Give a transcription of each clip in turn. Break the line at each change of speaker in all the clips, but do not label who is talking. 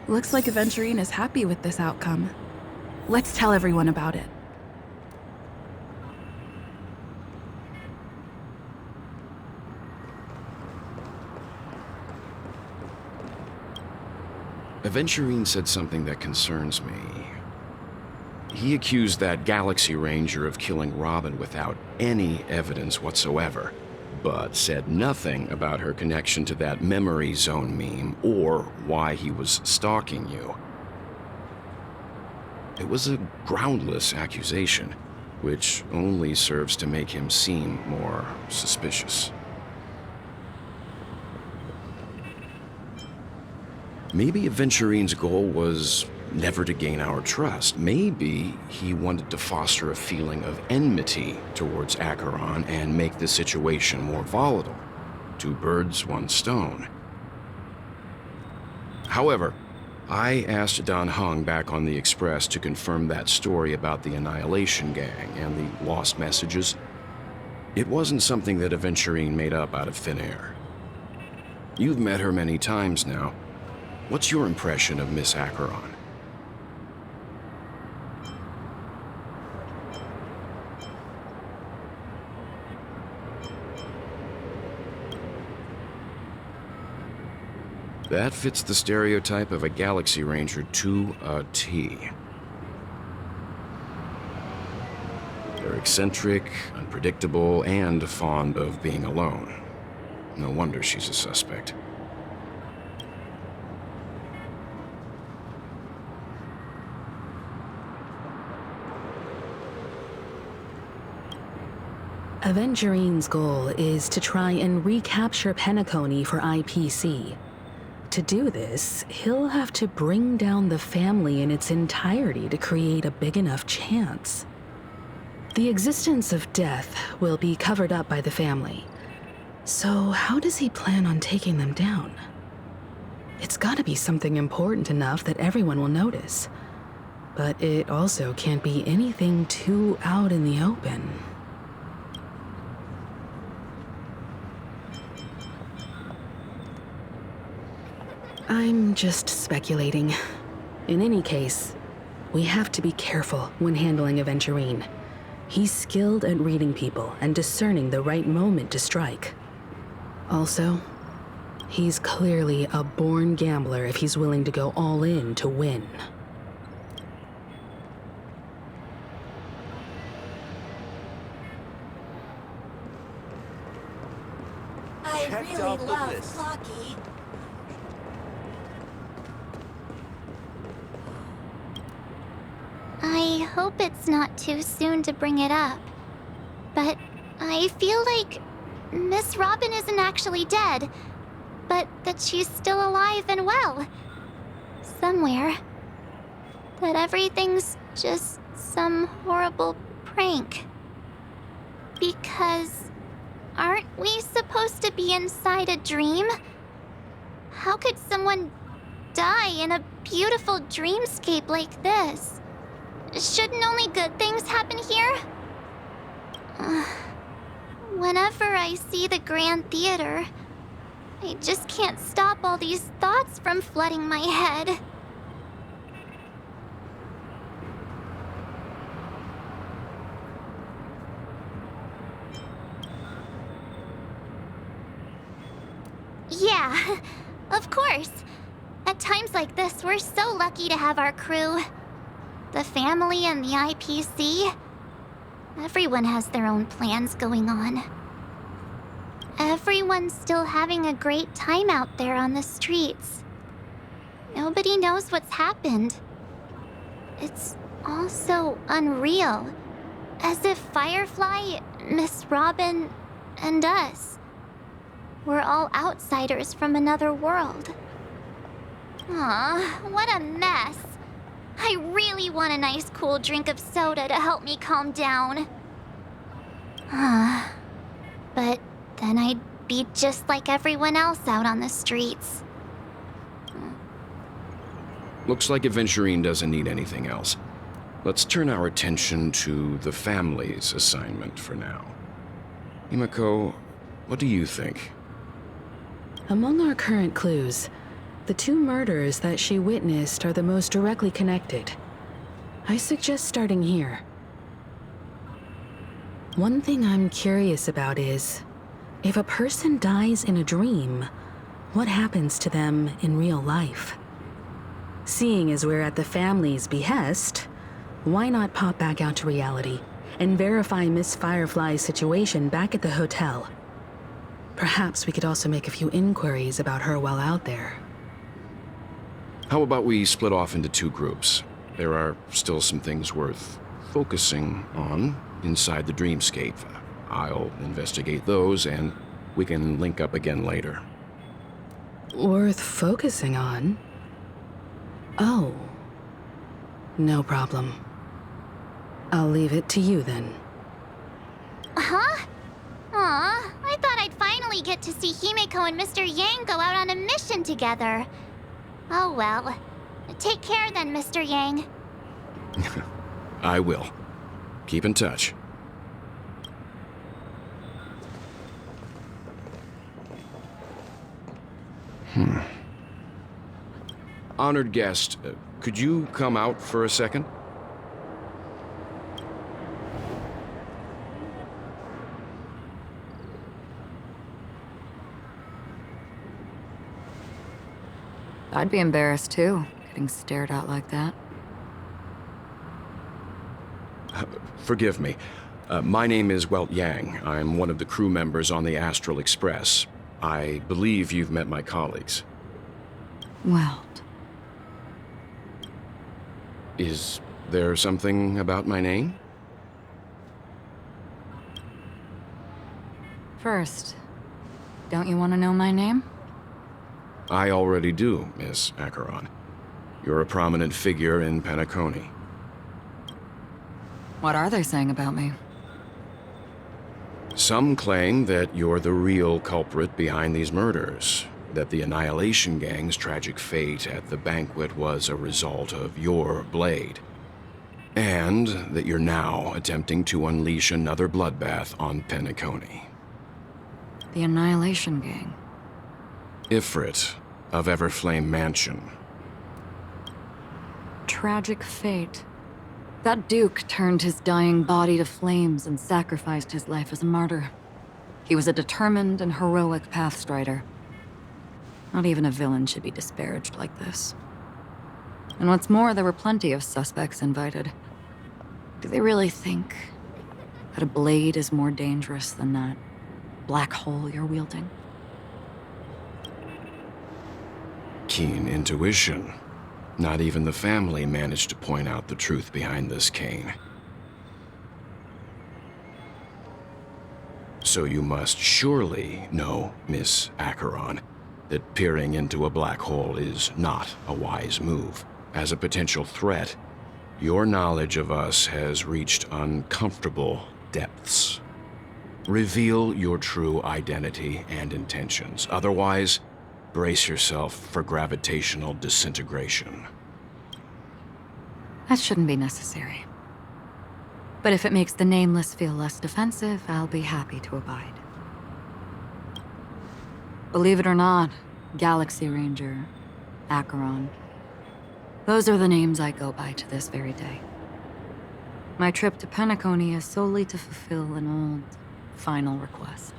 Looks like Aventurine is happy with this outcome. Let's tell everyone about it.
Aventurine said something that concerns me. He accused that Galaxy Ranger of killing Robin without any evidence whatsoever, but said nothing about her connection to that memory zone meme or why he was stalking you. It was a groundless accusation, which only serves to make him seem more suspicious. Maybe Aventurine's goal was never to gain our trust. Maybe he wanted to foster a feeling of enmity towards Acheron and make the situation more volatile. Two birds, one stone. However, I asked Don Hung back on the Express to confirm that story about the Annihilation Gang and the lost messages. It wasn't something that Aventurine made up out of thin air. You've met her many times now. What's your impression of Miss Acheron? That fits the stereotype of a Galaxy Ranger to a T. They're eccentric, unpredictable, and fond of being alone. No wonder she's a suspect.
Aventurine's goal is to try and recapture Penacony for IPC. To do this, he'll have to bring down the family in its entirety to create a big enough chance. The existence of death will be covered up by the family. So how does he plan on taking them down? It's gotta be something important enough that everyone will notice. But it also can't be anything too out in the open. I'm just speculating. In any case, we have to be careful when handling Aventurine. He's skilled at reading people and discerning the right moment to strike. Also, he's clearly a born gambler if he's willing to go all in to win.
I really love Flocky.
I hope it's not too soon to bring it up, but I feel like Miss Robin isn't actually dead, but that she's still alive and well. Somewhere. That everything's just some horrible prank. Because aren't we supposed to be inside a dream? How could someone die in a beautiful dreamscape like this? Shouldn't only good things happen here? Whenever I see the Grand Theater, I just can't stop all these thoughts from flooding my head. Yeah, of course. At times like this, we're so lucky to have our crew. The family and the IPC. Everyone has their own plans going on. Everyone's still having a great time out there on the streets. Nobody knows what's happened. It's all so unreal. As if Firefly, Miss Robin, and us were all outsiders from another world. Aw, what a mess. I really want a nice cool drink of soda to help me calm down. But then I'd be just like everyone else out on the streets.
Looks like Aventurine doesn't need anything else. Let's turn our attention to the family's assignment for now. Himiko, what do you think?
Among our current clues, The two murders that she witnessed are the most directly connected. I suggest starting here. One thing I'm curious about is, if a person dies in a dream, what happens to them in real life? Seeing as we're at the family's behest, why not pop back out to reality and verify Miss Firefly's situation back at the hotel? Perhaps we could also make a few inquiries about her while out there.
How about we split off into two groups? There are still some things worth focusing on inside the dreamscape. I'll investigate those, and we can link up again later.
Worth focusing on? Oh. No problem. I'll leave it to you then.
Huh? Aw, I thought I'd finally get to see Himeko and Mr. Yang go out on a mission together. Oh well. Take care then, Mr. Yang.
I will. Keep in touch. Honored guest, could you come out for a second?
I'd be embarrassed too, getting stared at like that.
Forgive me. My name is, well, Yang. I'm one of the crew members on the Astral Express. I believe you've met my colleagues.
Well,
Is there something about my name?
first, don't you want to know my name?
I already do, Miss Acheron. You're a prominent figure in Penacony.
What are they saying about me?
Some claim that you're the real culprit behind these murders, that the Annihilation Gang's tragic fate at the banquet was a result of your blade, and that you're now attempting to unleash another bloodbath on Penacony.
The Annihilation Gang.
Ifrit of Everflame Mansion.
Tragic fate. That Duke turned his dying body to flames and sacrificed his life as a martyr. He was a determined and heroic pathstrider. Not even a villain should be disparaged like this. And what's more, there were plenty of suspects invited. Do they really think that a blade is more dangerous than that black hole you're wielding?
Keen intuition. Not even the family managed to point out the truth behind this cane. So you must surely know, Miss Acheron, that peering into a black hole is not a wise move. As a potential threat, your knowledge of us has reached uncomfortable depths. Reveal your true identity and intentions. Otherwise, brace yourself for gravitational disintegration.
That shouldn't be necessary. But if it makes the Nameless feel less defensive, I'll be happy to abide. Believe it or not, Galaxy Ranger, Acheron. Those are the names I go by to this very day. My trip to Penacony is solely to fulfill an old, final request.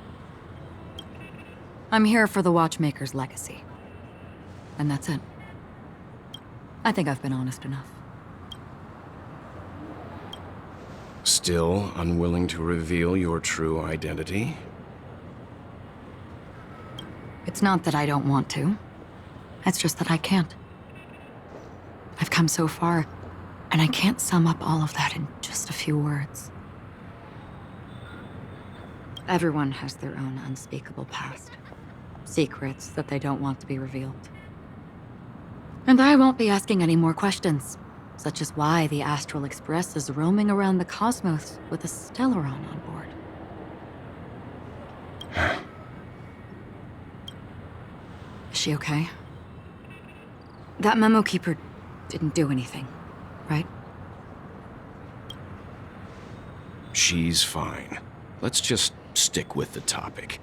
I'm here for the Watchmaker's legacy. And that's it. I think I've been honest enough.
Still unwilling to reveal your true identity?
It's not that I don't want to. It's just that I can't. I've come so far, and I can't sum up all of that in just a few words. Everyone has their own unspeakable past. Secrets that they don't want to be revealed. And I won't be asking any more questions, such as why the Astral Express is roaming around the cosmos with a Stellaron on board. Is she okay? That memo keeper didn't do anything, right?
She's fine. Let's just stick with the topic.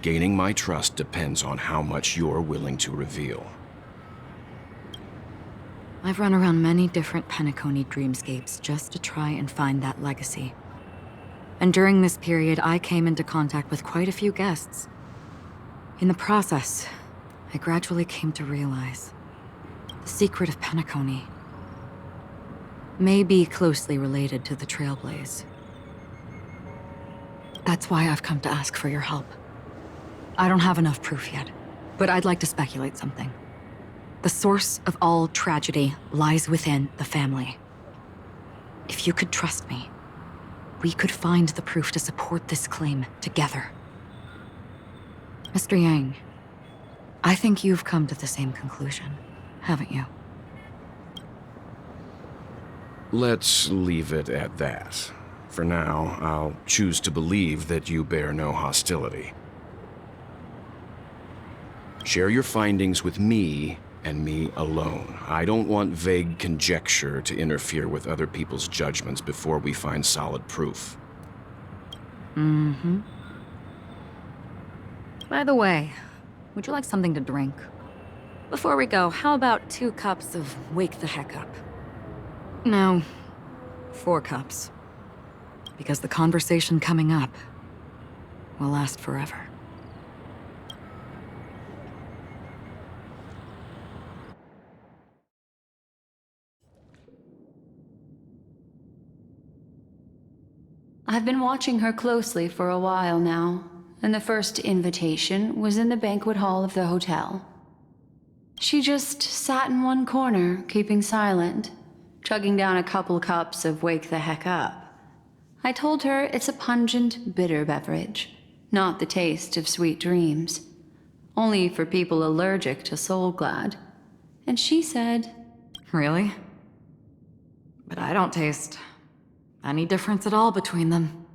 Gaining my trust depends on how much you're willing to reveal.
I've run around many different Penacony dreamscapes just to try and find that legacy. And during this period, I came into contact with quite a few guests. In the process, I gradually came to realize the secret of Penacony may be closely related to the Trailblaze. That's why I've come to ask for your help. I don't have enough proof yet, but I'd like to speculate something. The source of all tragedy lies within the family. If you could trust me, we could find the proof to support this claim together. Mr. Yang, I think you've come to the same conclusion, haven't you?
Let's leave it at that. For now, I'll choose to believe that you bear no hostility. Share your findings with me, and me alone. I don't want vague conjecture to interfere with other people's judgments before we find solid proof.
Mm-hmm. By the way, would you like something to drink? Before we go, how about 2 cups of Wake the Heck Up? No, 4 cups. Because the conversation coming up will last forever.
I've been watching her closely for a while now, and the first invitation was in the banquet hall of the hotel. She just sat in one corner, keeping silent, chugging down a couple cups of Wake the Heck Up. I told her it's a pungent, bitter beverage, not the taste of sweet dreams. Only for people allergic to Soul Glad. And she said,
Really? But I don't taste any difference at all between them.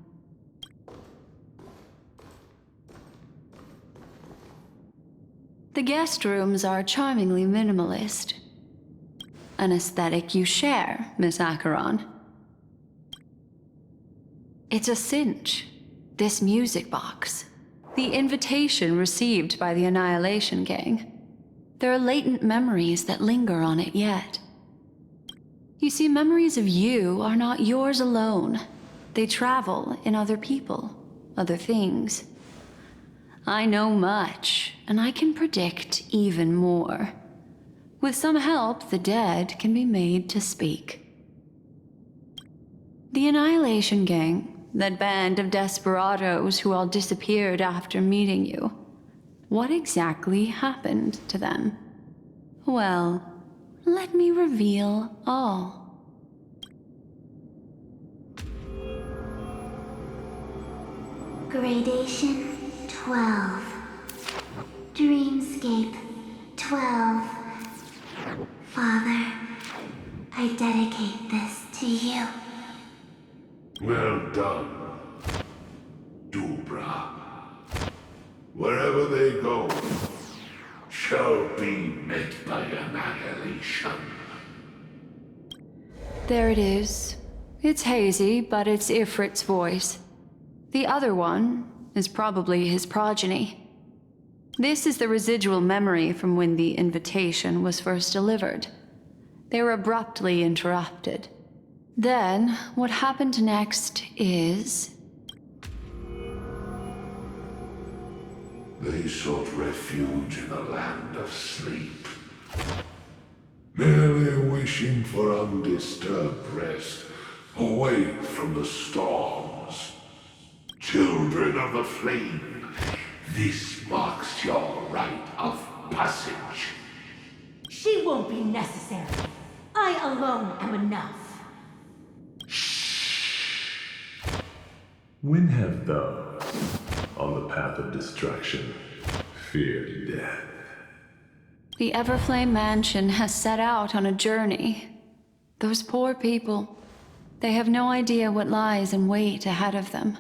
the guest rooms are charmingly minimalist. An aesthetic you share, Miss Acheron. It's a cinch, this music box. The invitation received by the Annihilation Gang. There are latent memories that linger on it yet. You see, memories of you are not yours alone. They travel in other people, other things. I know much, and I can predict even more. With some help, the dead can be made to speak. The Annihilation Gang, that band of desperados who all disappeared after meeting you. What exactly happened to them? Well, let me reveal all.
Gradation 12. Dreamscape 12. Father, I dedicate this to you.
Well done, Dubra. Wherever they go, shall be met by annihilation.
There it is. It's hazy, but it's Ifrit's voice. The other one is probably his progeny. This is the residual memory from when the invitation was first delivered. They were abruptly interrupted. Then, what happened next is...
They sought refuge in a land of sleep, merely wishing for undisturbed rest, away from the storms. Children of the flame, this marks your rite of passage.
She won't be necessary. I alone am enough.
When have those on the path of destruction feared death?
The Everflame Mansion has set out on a journey. Those poor people, they have no idea what lies in wait ahead of them.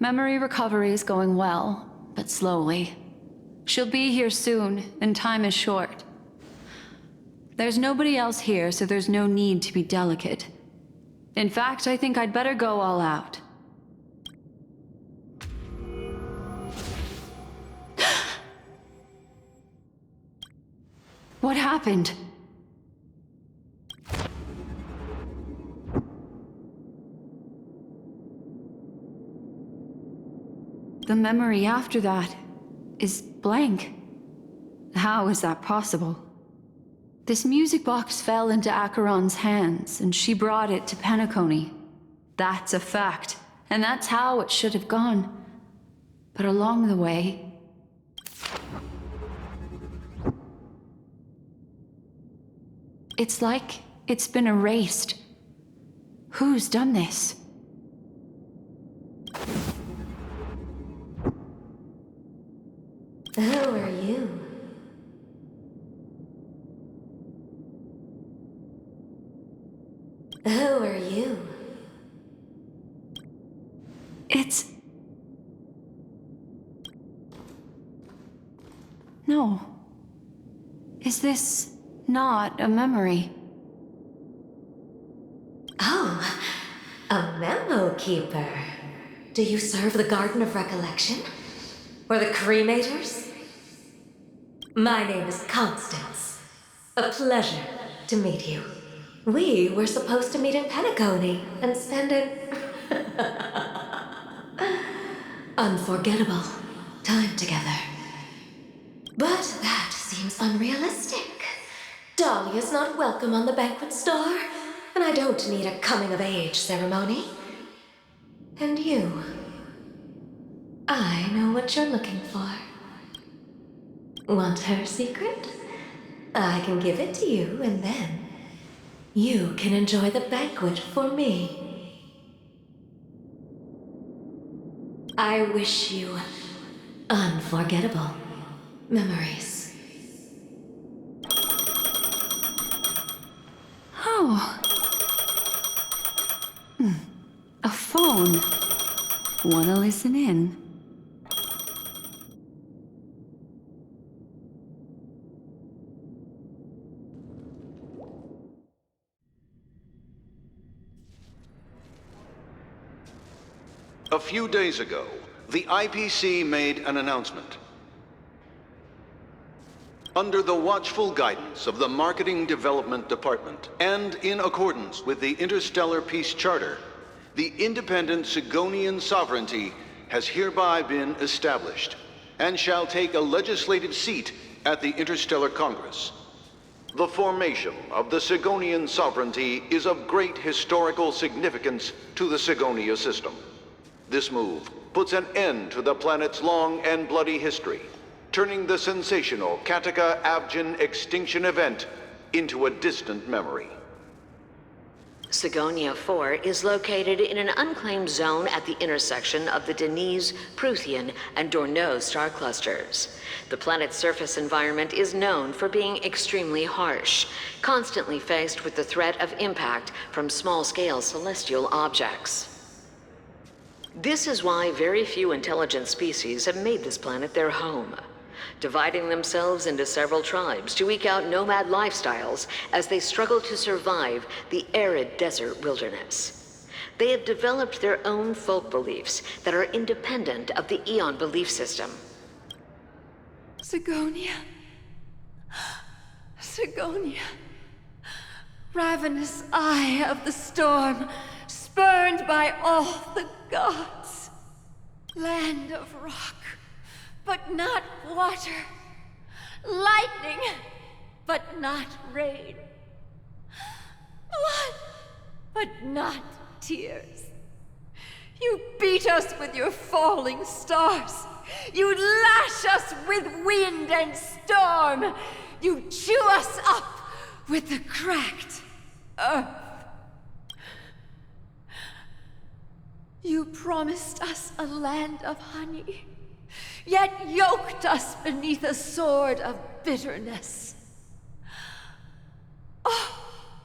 Memory recovery is going well, but slowly. She'll be here soon, and time is short. There's nobody else here, so there's no need to be delicate. In fact, I think I'd better go all out. What happened? The memory after that is blank. How is that possible? This music box fell into Acheron's hands, and she brought it to Penacony. That's a fact, and that's how it should have gone. But along the way... it's like it's been erased. Who's done this?
Who are you? Who are you?
It's... No. Is this not a memory?
Oh, a memo keeper. Do you serve the Garden of Recollection? Or the Cremators? My name is Constance. A pleasure to meet you. We were supposed to meet in Penacony and spend an unforgettable time together. But that seems unrealistic. Dahlia's not welcome on the banquet star, and I don't need a coming-of-age ceremony. And you... I know what you're looking for. Want her secret? I can give it to you, and then you can enjoy the banquet for me. I wish you unforgettable memories.
Oh. A phone. Wanna listen in?
A few days ago, the IPC made an announcement. Under the watchful guidance of the Marketing Development Department, and in accordance with the Interstellar Peace Charter, the independent Sigonian sovereignty has hereby been established, and shall take a legislative seat at the Interstellar Congress. The formation of the Sigonian sovereignty is of great historical significance to the Sigonia system. This move puts an end to the planet's long and bloody history, turning the sensational Kataka-Abjin extinction event into a distant memory.
Sigonia 4 is located in an unclaimed zone at the intersection of the Denise, Prothean, and Dorneau star clusters. The planet's surface environment is known for being extremely harsh, constantly faced with the threat of impact from small-scale celestial objects. This is why very few intelligent species have made this planet their home, dividing themselves into several tribes to eke out nomad lifestyles as they struggle to survive the arid desert wilderness. They have developed their own folk beliefs that are independent of the Eon belief system.
Sigonia. Sigonia. Ravenous eye of the storm, spurned by all the gods. Land of rock, but not water. Lightning, but not rain. Blood, but not tears. You beat us with your falling stars. You lash us with wind and storm. You chew us up with the cracked earth. You promised us a land of honey, yet yoked us beneath a sword of bitterness. Oh,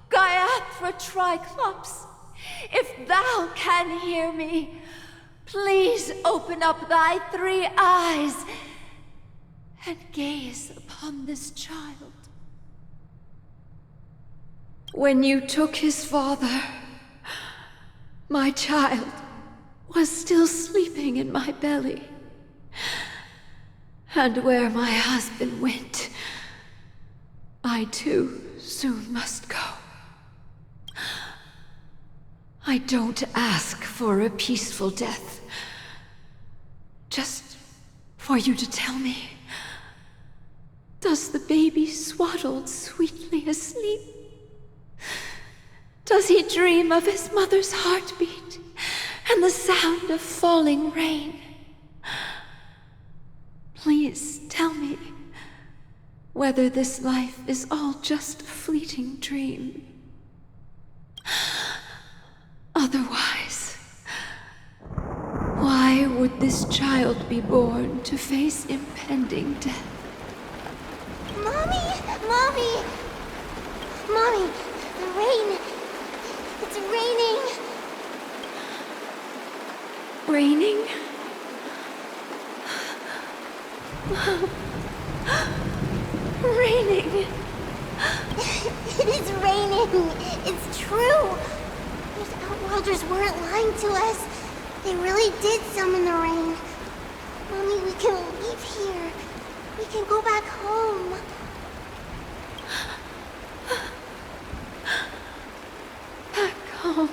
Gaiathra Triclops, if thou can hear me, please open up thy three eyes and gaze upon this child. When you took his father, my child was still sleeping in my belly. And where my husband went, I too soon must go. I don't ask for a peaceful death. Just for you to tell me. Does the baby swaddled sweetly asleep? Does he dream of his mother's heartbeat and the sound of falling rain? Please tell me whether this life is all just a fleeting dream. Otherwise, why would this child be born to face impending death?
Mommy! Mommy! Mommy! The rain! It's raining!
Raining? Raining!
It is raining! It's true! Those outworlders weren't lying to us. They really did summon the rain. Mommy, we can leave here. We can go back home.
Back home.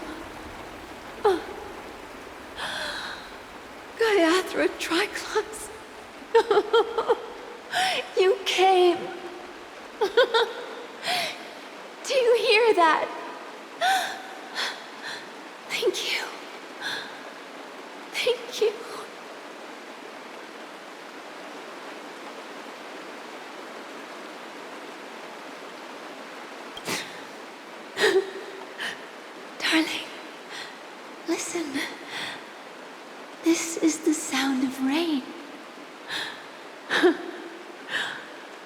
Gayathra Triclops. You came. Do you hear that? Thank you. Thank you. Darling, listen. This is the sound of rain.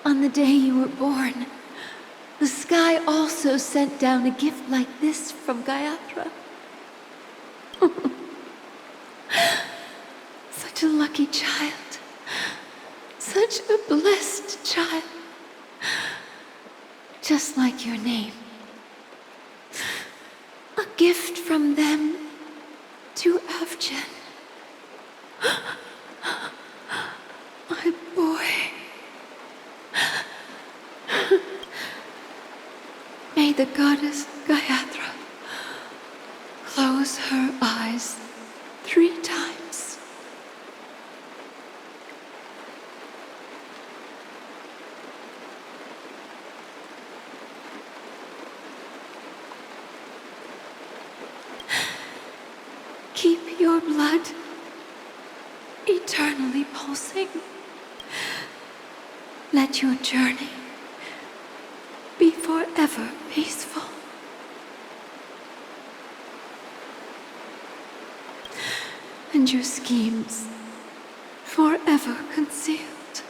On the day you were born, the sky also sent down a gift like this from Gayatra. Such a lucky child. Such a blessed child. Just like your name. A gift from them to Avjen. My boy. May the goddess Gayatra close her eyes 3 times. Keep your blood eternally pulsing. Let your journey be forever peaceful. And your schemes forever concealed.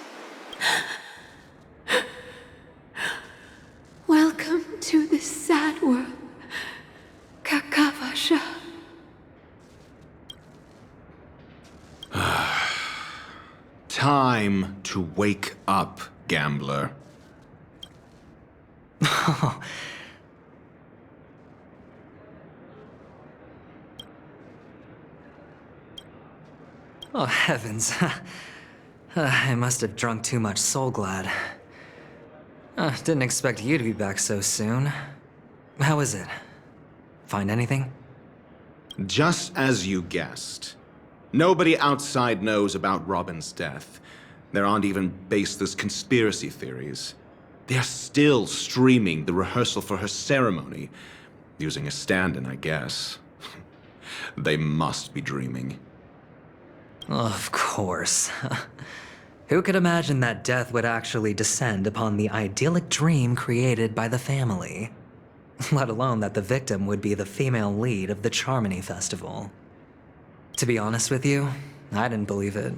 Welcome to this sad world, Kakavasha.
Time to wake up, gambler.
Oh, heavens. I must have drunk too much Soul Glad. Didn't expect you to be back so soon. How is it? Find anything?
Just as you guessed. Nobody outside knows about Robin's death. There aren't even baseless conspiracy theories. They're still streaming the rehearsal for her ceremony, using a stand-in, I guess. They must be dreaming.
Of course. Who could imagine that death would actually descend upon the idyllic dream created by the family? Let alone that the victim would be the female lead of the Charmony Festival. To be honest with you, I didn't believe it.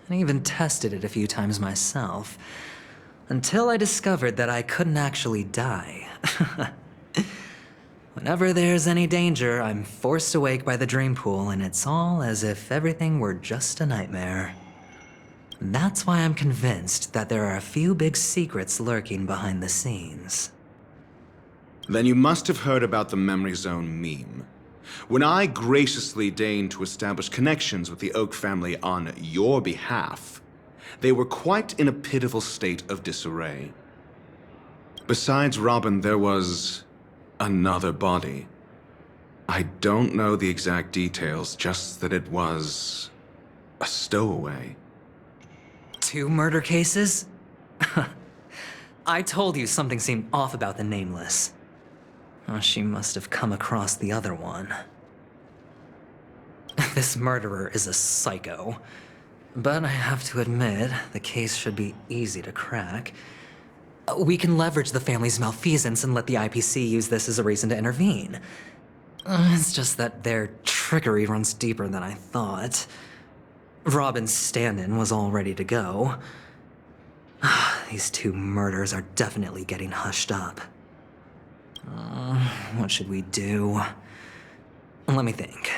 I even tested it a few times myself, until I discovered that I couldn't actually die. Whenever there's any danger, I'm forced awake by the dream pool, and it's all as if everything were just a nightmare. That's why I'm convinced that there are a few big secrets lurking behind the scenes.
Then you must have heard about the Memory Zone meme. When I graciously deigned to establish connections with the Oak family on your behalf, they were quite in a pitiful state of disarray. Besides Robin, there was another body. I don't know the exact details, just that it was a stowaway.
2 murder cases? I told you something seemed off about the Nameless. Oh, she must have come across the other one. This murderer is a psycho. But I have to admit, the case should be easy to crack. We can leverage the family's malfeasance and let the IPC use this as a reason to intervene. It's just that their trickery runs deeper than I thought. Robin's stand-in was all ready to go. These 2 murders are definitely getting hushed up. What should we do? Let me think.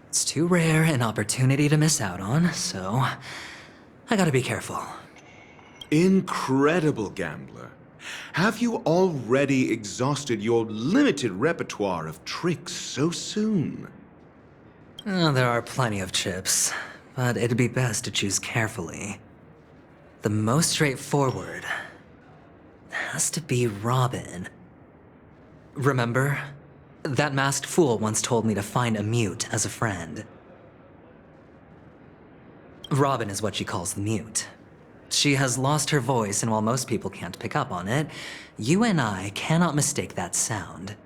It's too rare an opportunity to miss out on, so I gotta be careful.
Incredible gambler. Have you already exhausted your limited repertoire of tricks so soon?
There are plenty of chips, but it'd be best to choose carefully. The most straightforward has to be Robin. Remember? That masked fool once told me to find a mute as a friend. Robin is what she calls the mute. She has lost her voice, and while most people can't pick up on it, you and I cannot mistake that sound.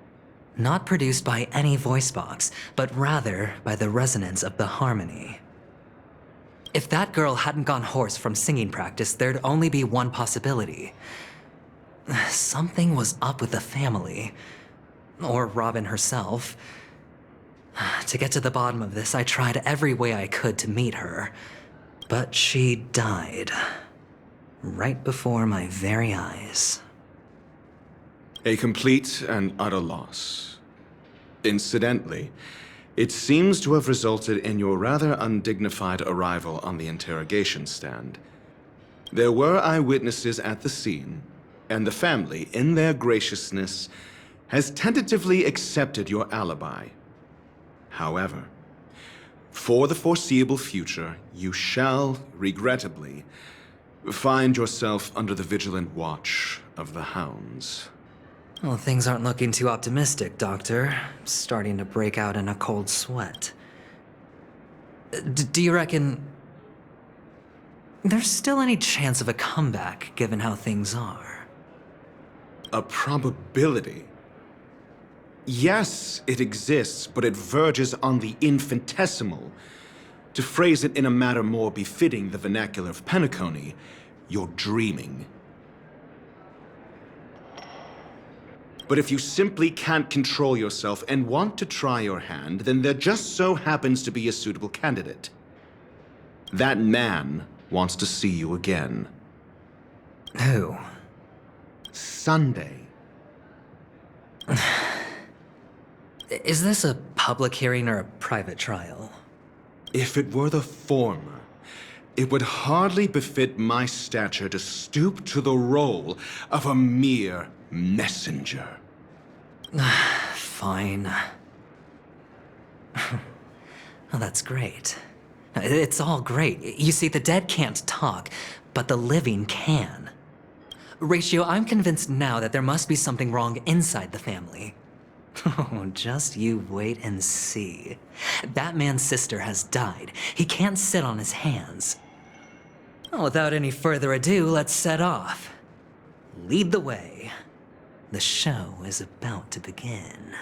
Not produced by any voice box, but rather by the resonance of the harmony. If that girl hadn't gone hoarse from singing practice, there'd only be one possibility. Something was up with the family. Or Robin herself. To get to the bottom of this, I tried every way I could to meet her. But she died. Right before my very eyes.
A complete and utter loss. Incidentally, it seems to have resulted in your rather undignified arrival on the interrogation stand. There were eyewitnesses at the scene, and the family, in their graciousness, has tentatively accepted your alibi. However, for the foreseeable future, you shall, regrettably, find yourself under the vigilant watch of the hounds.
Well, things aren't looking too optimistic, Doctor. I'm starting to break out in a cold sweat. Do you reckon there's still any chance of a comeback, given how things are?
A probability? Yes, it exists, but it verges on the infinitesimal. To phrase it in a manner more befitting the vernacular of Penacony, you're dreaming. But if you simply can't control yourself and want to try your hand, then there just so happens to be a suitable candidate. That man wants to see you again.
Who?
Sunday.
Is this a public hearing or a private trial?
If it were the former, it would hardly befit my stature to stoop to the role of a mere messenger.
Fine. Oh, that's great. It's all great. You see, the dead can't talk, but the living can. Ratio, I'm convinced now that there must be something wrong inside the family. Oh, just you wait and see. That man's sister has died. He can't sit on his hands. Well, without any further ado, let's set off. Lead the way. The show is about to begin.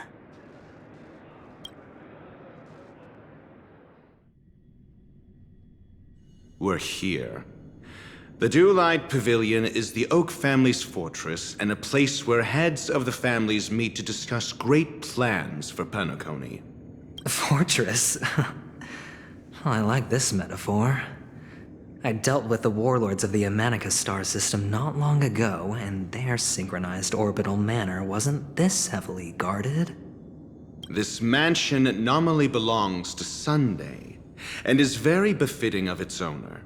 We're here. The Dewlight Pavilion is the Oak family's fortress and a place where heads of the families meet to discuss great plans for Penacony.
Fortress? I like this metaphor. I dealt with the warlords of the Amanica star system not long ago, and their synchronized orbital manor wasn't this heavily guarded.
This mansion nominally belongs to Sunday, and is very befitting of its owner.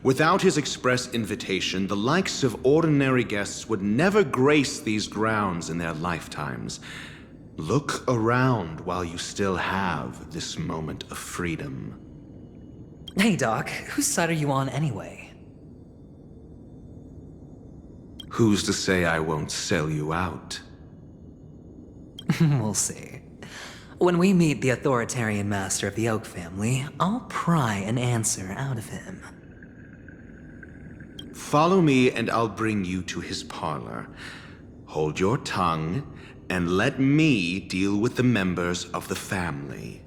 Without his express invitation, the likes of ordinary guests would never grace these grounds in their lifetimes. Look around while you still have this moment of freedom.
Hey, Doc, whose side are you on anyway?
Who's to say I won't sell you out?
We'll see. When we meet the authoritarian master of the Oak family, I'll pry an answer out of him.
Follow me and I'll bring you to his parlor. Hold your tongue and let me deal with the members of the family.